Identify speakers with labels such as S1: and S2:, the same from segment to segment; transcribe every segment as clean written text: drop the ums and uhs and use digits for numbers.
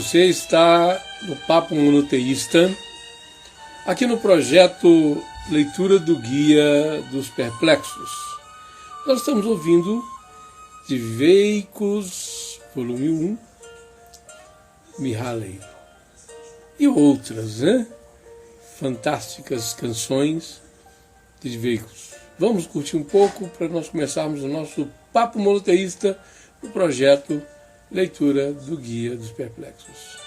S1: Você está no Papo Monoteísta, aqui no projeto Leitura do Guia dos Perplexos. Nós estamos ouvindo Dviveicos, volume 1, Mihaly, e outras, fantásticas canções de Dviveicos. Vamos curtir um pouco para nós começarmos o nosso Papo Monoteísta no projeto Leitura do Guia dos Perplexos.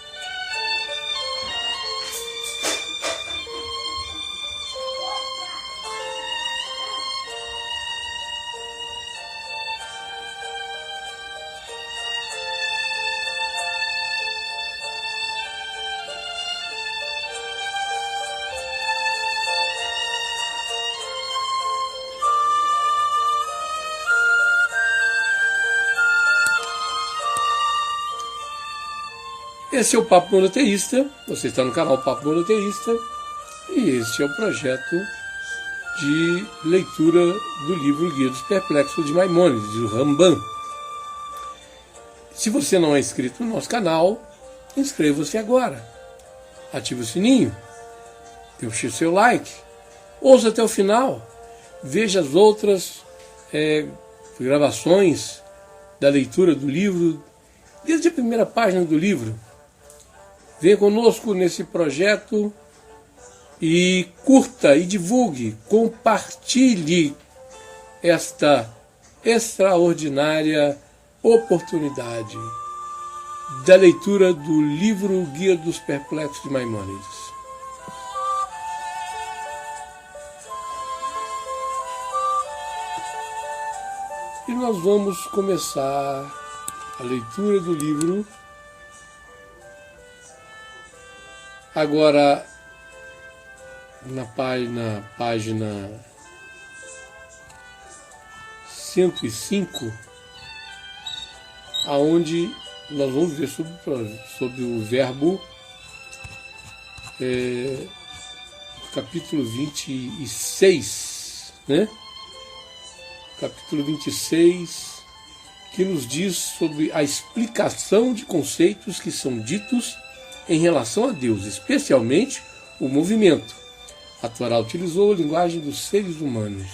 S1: Esse é o Papo Monoteísta, você está no canal Papo Monoteísta, e este é o projeto de leitura do livro Guia dos Perplexos de Maimônides, de Rambam. Se você não é inscrito no nosso canal, inscreva-se agora, ative o sininho, deixe o seu like, ouça até o final, veja as outras gravações da leitura do livro, desde a primeira página do livro. Venha conosco nesse projeto e curta e divulgue, compartilhe esta extraordinária oportunidade da leitura do livro Guia dos Perplexos de Maimônides. E nós vamos começar a leitura do livro agora na página 105, aonde nós vamos ver sobre o verbo capítulo 26, capítulo 26, que nos diz sobre a explicação de conceitos que são ditos em relação a Deus, especialmente o movimento. A Torá utilizou a linguagem dos seres humanos.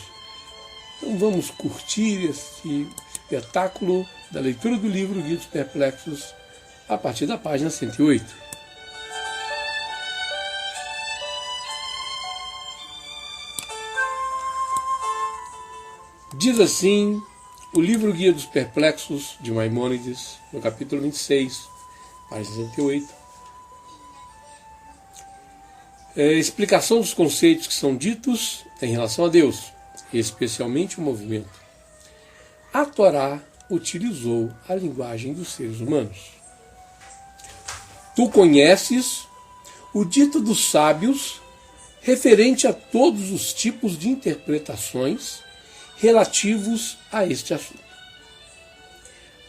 S1: Então vamos curtir esse espetáculo da leitura do livro Guia dos Perplexos a partir da página 108. Diz assim o livro Guia dos Perplexos de Maimônides, no capítulo 26, página 108. Explicação dos conceitos que são ditos em relação a Deus, especialmente o movimento. A Torá utilizou a linguagem dos seres humanos. Tu conheces o dito dos sábios referente a todos os tipos de interpretações relativos a este assunto.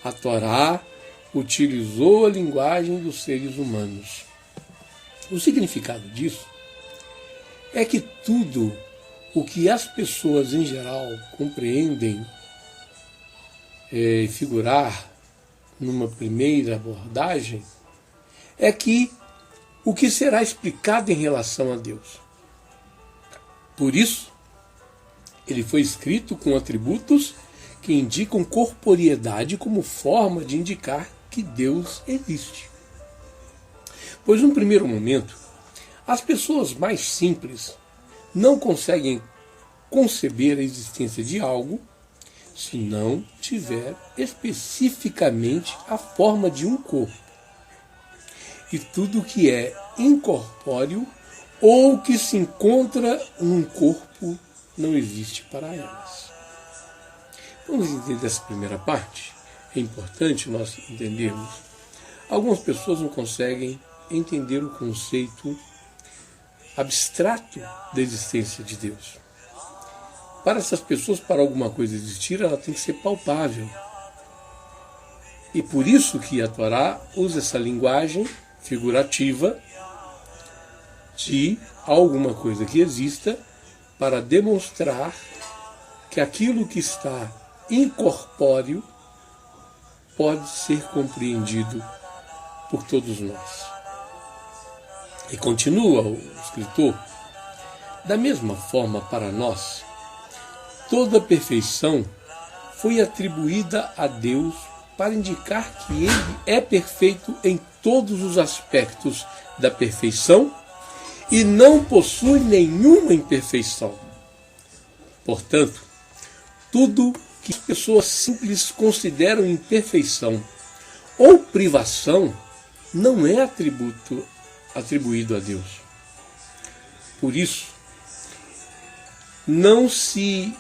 S1: A Torá utilizou a linguagem dos seres humanos. O significado disso é que tudo o que as pessoas em geral compreendem figurar numa primeira abordagem é que o que será explicado em relação a Deus. Por isso, ele foi escrito com atributos que indicam corporeidade como forma de indicar que Deus existe. Pois, num primeiro momento, as pessoas mais simples não conseguem conceber a existência de algo se não tiver especificamente a forma de um corpo. E tudo que é incorpóreo ou que se encontra num corpo não existe para elas. Vamos entender essa primeira parte? É importante nós entendermos. Algumas pessoas não conseguem entender o conceito abstrato da existência de Deus. Para essas pessoas, para alguma coisa existir, ela tem que ser palpável. E por isso que a Torá usa essa linguagem figurativa de alguma coisa que exista para demonstrar que aquilo que está incorpóreo pode ser compreendido por todos nós. E continua o escritor: da mesma forma, para nós, toda a perfeição foi atribuída a Deus para indicar que Ele é perfeito em todos os aspectos da perfeição e não possui nenhuma imperfeição. Portanto, tudo que as pessoas simples consideram imperfeição ou privação não é atribuído a Deus. Por isso, não se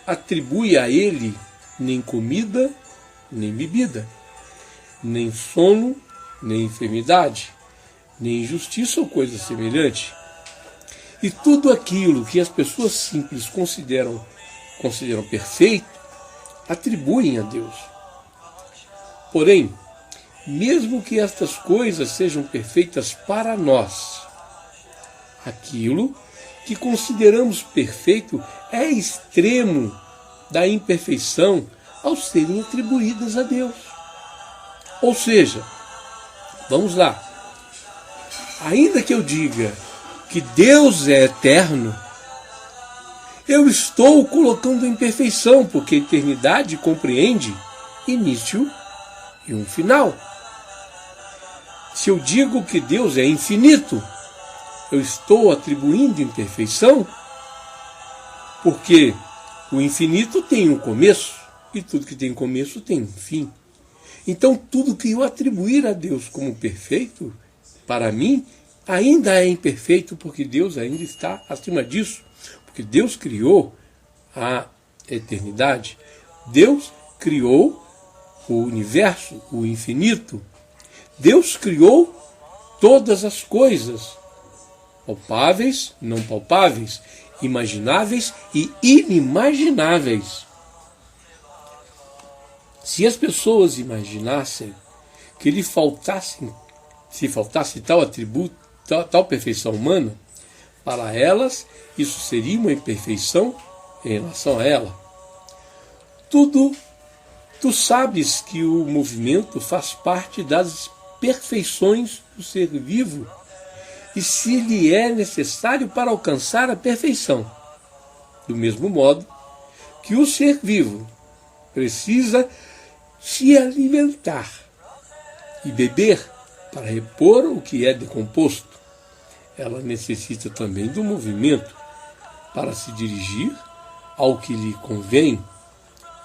S1: atribui a Ele nem comida, nem bebida, nem sono, nem enfermidade, nem injustiça ou coisa semelhante. E tudo aquilo que as pessoas simples consideram perfeito, atribuem a Deus. Porém, mesmo que estas coisas sejam perfeitas para nós, aquilo que consideramos perfeito é extremo da imperfeição ao serem atribuídas a Deus. Ou seja, vamos lá, ainda que eu diga que Deus é eterno, eu estou colocando imperfeição, porque a eternidade compreende início e um final. Se eu digo que Deus é infinito, eu estou atribuindo imperfeição, porque o infinito tem um começo, e tudo que tem começo tem um fim. Então, tudo que eu atribuir a Deus como perfeito, para mim, ainda é imperfeito, porque Deus ainda está acima disso. Porque Deus criou a eternidade. Deus criou o universo, o infinito. Deus criou todas as coisas, palpáveis, não palpáveis, imagináveis e inimagináveis. Se as pessoas imaginassem que lhe faltasse tal atributo, tal perfeição humana, para elas isso seria uma imperfeição em relação a ela. Tu sabes que o movimento faz parte das perfeições do ser vivo e se lhe é necessário para alcançar a perfeição. Do mesmo modo que o ser vivo precisa se alimentar e beber para repor o que é decomposto, ela necessita também do movimento para se dirigir ao que lhe convém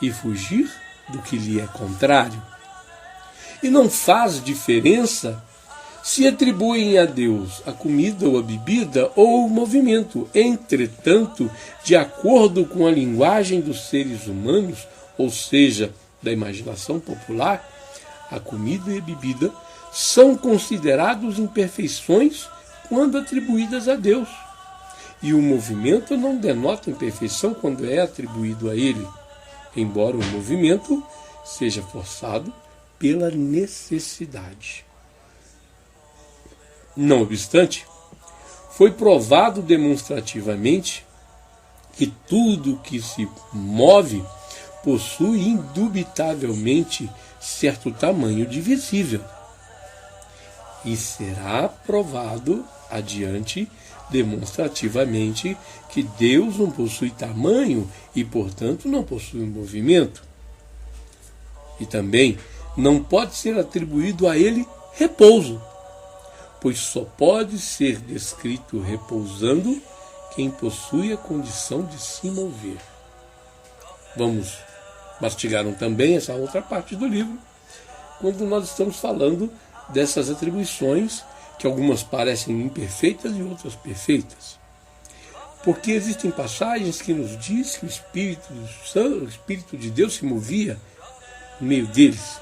S1: e fugir do que lhe é contrário. E não faz diferença se atribuem a Deus a comida ou a bebida ou o movimento. Entretanto, de acordo com a linguagem dos seres humanos, ou seja, da imaginação popular, a comida e a bebida são considerados imperfeições quando atribuídas a Deus. E o movimento não denota imperfeição quando é atribuído a Ele, embora o movimento seja forçado pela necessidade. Não obstante, foi provado demonstrativamente que tudo que se move possui indubitavelmente certo tamanho divisível. E será provado adiante demonstrativamente que Deus não possui tamanho e, portanto, não possui movimento. E também não pode ser atribuído a ele repouso, pois só pode ser descrito repousando quem possui a condição de se mover. Vamos mastigar também essa outra parte do livro, quando nós estamos falando dessas atribuições, que algumas parecem imperfeitas e outras perfeitas. Porque existem passagens que nos diz que o Espírito de Deus se movia no meio deles.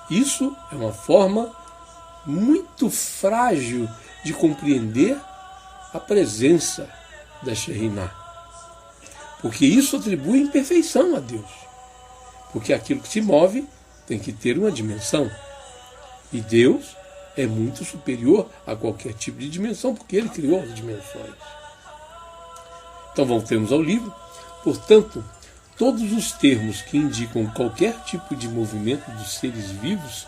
S1: Isso é uma forma muito frágil de compreender a presença da Shekhinah. Porque isso atribui imperfeição a Deus. Porque aquilo que se move tem que ter uma dimensão. E Deus é muito superior a qualquer tipo de dimensão, porque Ele criou as dimensões. Então voltemos ao livro. Portanto, todos os termos que indicam qualquer tipo de movimento dos seres vivos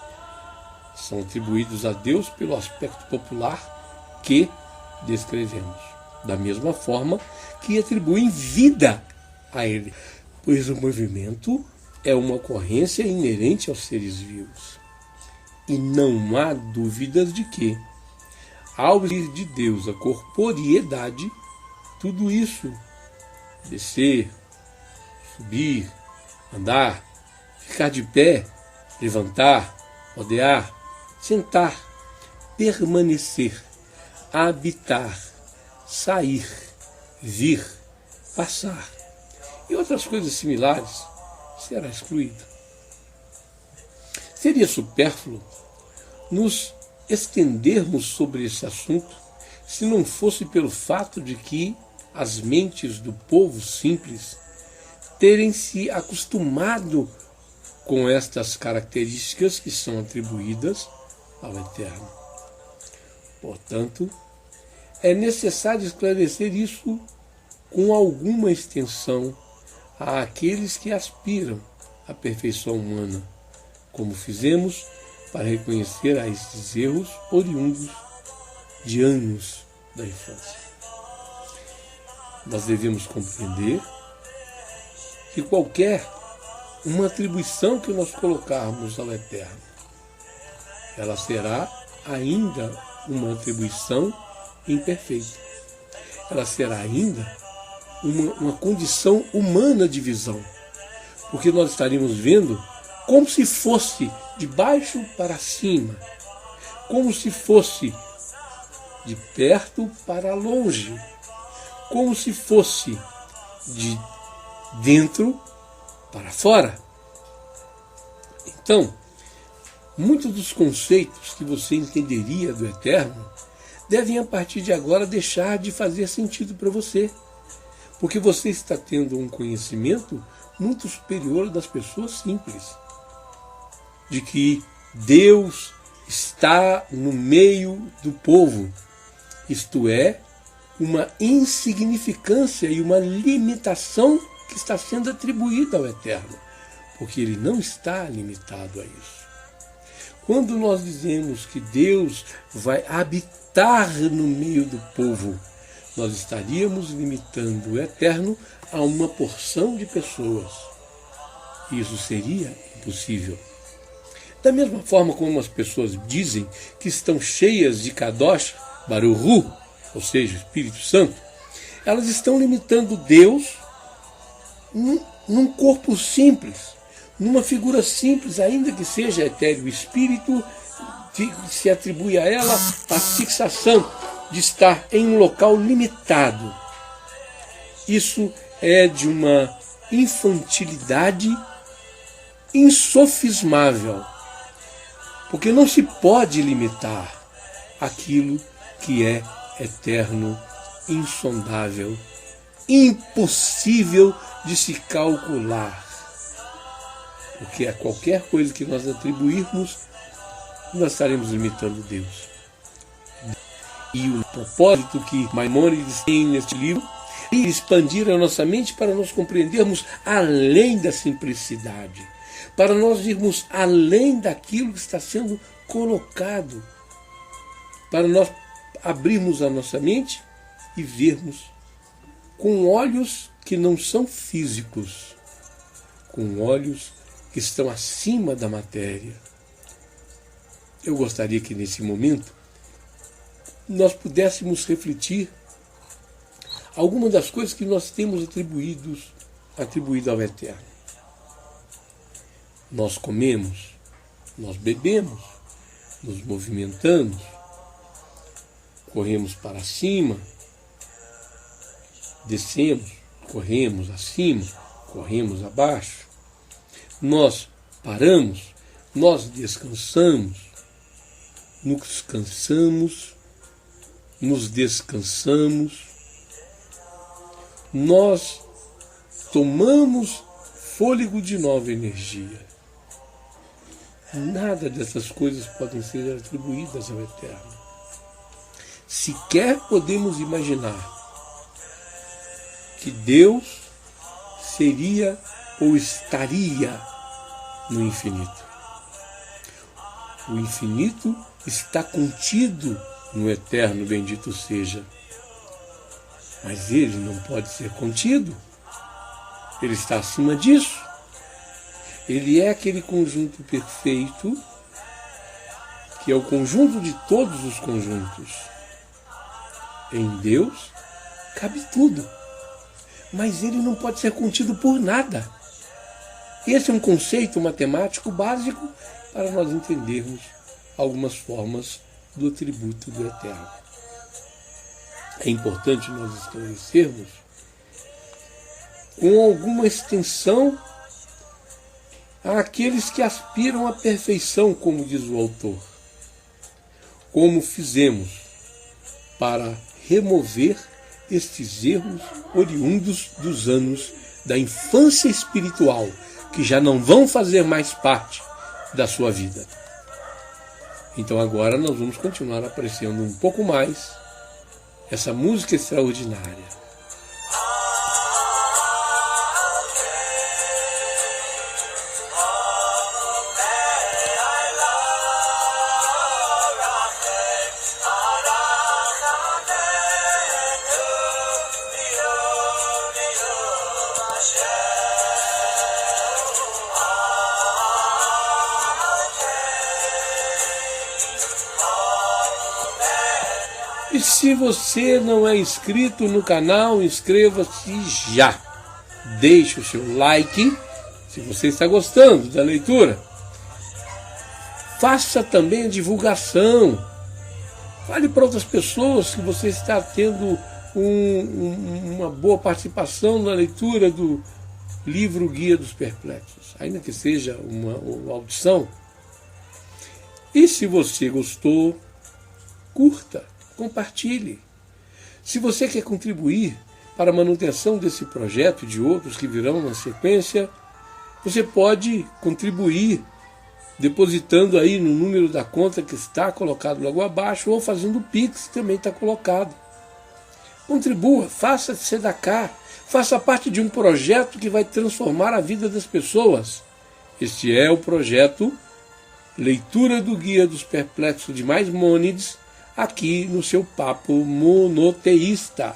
S1: são atribuídos a Deus pelo aspecto popular que descrevemos, da mesma forma que atribuem vida a Ele, pois o movimento é uma ocorrência inerente aos seres vivos. E não há dúvidas de que, ao vir de Deus a corporeidade, tudo isso, descer, subir, andar, ficar de pé, levantar, rodear, sentar, permanecer, habitar, sair, vir, passar e outras coisas similares, será excluído. Seria supérfluo nos estendermos sobre esse assunto se não fosse pelo fato de que as mentes do povo simples terem se acostumado com estas características que são atribuídas ao Eterno. Portanto, é necessário esclarecer isso com alguma extensão àqueles que aspiram à perfeição humana, como fizemos para reconhecer a estes erros oriundos de anos da infância. Nós devemos compreender que qualquer uma atribuição que nós colocarmos ao Eterno, ela será ainda uma atribuição imperfeita. Ela será ainda uma condição humana de visão, porque nós estaríamos vendo como se fosse de baixo para cima, como se fosse de perto para longe, como se fosse de dentro para fora. Então, muitos dos conceitos que você entenderia do Eterno devem, a partir de agora, deixar de fazer sentido para você, porque você está tendo um conhecimento muito superior das pessoas simples, de que Deus está no meio do povo, isto é, uma insignificância e uma limitação que está sendo atribuída ao Eterno, porque Ele não está limitado a isso. Quando nós dizemos que Deus vai habitar no meio do povo, nós estaríamos limitando o Eterno a uma porção de pessoas. Isso seria impossível. Da mesma forma como as pessoas dizem que estão cheias de Kadosh, Baruch Hu, ou seja, Espírito Santo, elas estão limitando Deus num corpo simples, numa figura simples, ainda que seja etéreo. O Espírito se atribui a ela a fixação de estar em um local limitado. Isso é de uma infantilidade insofismável, porque não se pode limitar aquilo que é eterno, insondável, impossível de se calcular. Porque a qualquer coisa que nós atribuirmos, nós estaremos limitando Deus. E o propósito que Maimônides tem neste livro é expandir a nossa mente para nós compreendermos além da simplicidade, para nós irmos além daquilo que está sendo colocado, para nós abrirmos a nossa mente e vermos com olhos que não são físicos, com olhos que estão acima da matéria. Eu gostaria que nesse momento nós pudéssemos refletir algumas das coisas que nós temos atribuído ao Eterno. Nós comemos, nós bebemos, nos movimentamos, corremos para cima, descemos, corremos acima, corremos abaixo. Nós paramos, nós descansamos, nos cansamos, nos descansamos, nós tomamos fôlego de nova energia. Nada dessas coisas podem ser atribuídas ao Eterno. Sequer podemos imaginar que Deus seria ou estaria no infinito. O infinito está contido no eterno, bendito seja. Mas ele não pode ser contido. Ele está acima disso. Ele é aquele conjunto perfeito, que é o conjunto de todos os conjuntos. Em Deus cabe tudo. Mas ele não pode ser contido por nada. Esse é um conceito matemático básico para nós entendermos algumas formas do atributo do eterno. É importante nós esclarecermos com alguma extensão àqueles que aspiram à perfeição, como diz o autor. Como fizemos para remover estes erros oriundos dos anos da infância espiritual, que já não vão fazer mais parte da sua vida. Então agora nós vamos continuar apreciando um pouco mais essa música extraordinária. E se você não é inscrito no canal, inscreva-se já. Deixe o seu like, se você está gostando da leitura. Faça também a divulgação. Fale para outras pessoas que você está tendo uma boa participação na leitura do livro Guia dos Perplexos, ainda que seja uma audição. E se você gostou, curta. Compartilhe. Se você quer contribuir para a manutenção desse projeto e de outros que virão na sequência, você pode contribuir depositando aí no número da conta que está colocado logo abaixo ou fazendo o Pix, que também está colocado. Contribua, faça tzedakah, faça parte de um projeto que vai transformar a vida das pessoas. Este é o projeto Leitura do Guia dos Perplexos de Maimônides, aqui no seu Papo Monoteísta.